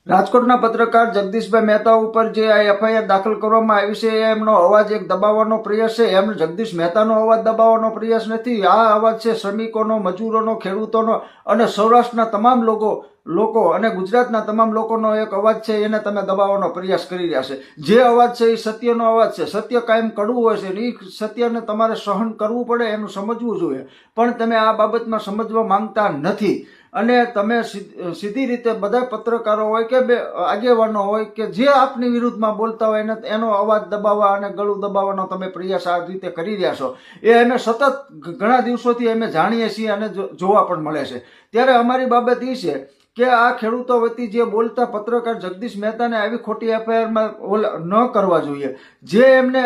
રાજકોટના પત્રકાર જગદીશભાઈ મહેતા ઉપર જે આ એફઆઈઆર દાખલ કરવામાં આવી છે એમનો અવાજ એક દબાવવાનો પ્રયાસ છે. એમ જગદીશ મહેતાનો અવાજ દબાવવાનો પ્રયાસ નથી. આ અવાજ છે શ્રમિકોનો, મજૂરોનો, ખેડૂતોનો અને સૌરાષ્ટ્રના તમામ લોકો અને ગુજરાતના તમામ લોકોનો એક અવાજ છે. એને તમે દબાવવાનો પ્રયાસ કરી રહ્યા છે. જે અવાજ છે એ સત્યનો અવાજ છે. સત્ય કાયમ કડવું હોય છે ને એ સત્યને તમારે સહન કરવું પડે, એનું સમજવું જોઈએ. પણ તમે આ બાબતમાં સમજવા માંગતા નથી અને તમે સીધી રીતે બધા પત્રકારો હોય કે આગેવાનો હોય કે જે આપની વિરુદ્ધમાં બોલતા હોય એનો અવાજ દબાવવા અને ગળું દબાવવાનો તમે પ્રયાસ આ રીતે કરી રહ્યા છો. એ અમે સતત ઘણા દિવસોથી અમે જાણીએ છીએ અને જોવા પણ મળે છે. ત્યારે અમારી બાબત એ છે કે આ ખેડૂતો વતી જે બોલતા પત્રકાર જગદીશ મહેતાને આવી ખોટી એફઆઈઆરમાં ન કરવા જોઈએ. જે એમને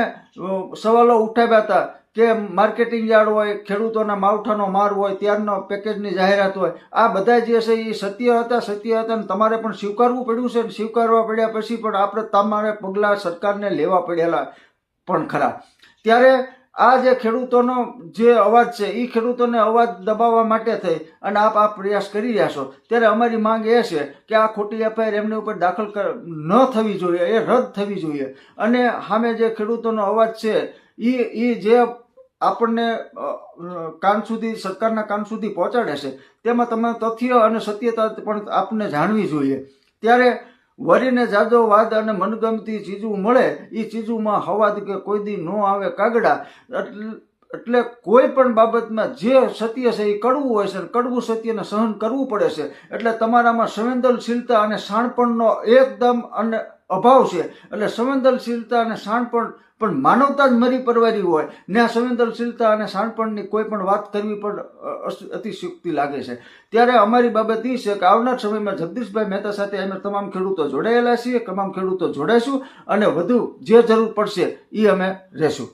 સવાલો ઉઠાવ્યા હતા કે માર્કેટિંગ યાર્ડ હોય, ખેડૂતોના માવઠાનો માર હોય, ત્યારનો પેકેજની જાહેરાત હોય, આ બધા જે છે એ સત્ય હતા અને તમારે પણ સ્વીકારવું પડ્યું છે. સ્વીકારવા પડ્યા પછી પણ આપણે તમારે પગલાં સરકારને લેવા પડેલા પણ ખરા. ત્યારે આ જે ખેડૂતોનો જે અવાજ છે એ ખેડૂતોને અવાજ દબાવવા માટે થઈ અને આપ આ પ્રયાસ કરી રહ્યા છો. ત્યારે અમારી માંગ એ છે કે આ ખોટી એફઆઈઆર એમની ઉપર દાખલ ન થવી જોઈએ, એ રદ થવી જોઈએ. અને સામે જે ખેડૂતોનો અવાજ છે એ જે આપણને કાન સુધી, સરકારના કાન સુધી પહોંચાડે છે તેમાં તમે તથ્ય અને સત્યતા પણ આપણને જાણવી જોઈએ. ત્યારે વરીને જાજો વાદ અને મનગમતી ચીજું મળે એ ચીજુમાં હવાદ કે કોઈ દી ન આવે કાગડા. એટલે કોઈ પણ બાબતમાં જે સત્ય છે એ કડવું હોય છે, કડવું સત્યને સહન કરવું પડે છે. એટલે તમારામાં સંવેદનશીલતા અને શાણપણનો એકદમ અને અભાવ છે. એટલે સંવેદનશીલતા અને શાણપણ પણ માનવતા જ મરી પરવારી હોય ને આ સંવેદનશીલતા અને શાણપણની કોઈ પણ વાત કરવી પણ અતિશયોક્તિ લાગે છે. ત્યારે અમારી બાબત એ છે કે આવનાર સમયમાં જગદીશભાઈ મહેતા સાથે અમે તમામ ખેડૂતો જોડાયેલા છીએ, તમામ ખેડૂતો જોડાઈશું અને વધુ જે જરૂર પડશે એ અમે રહેશું.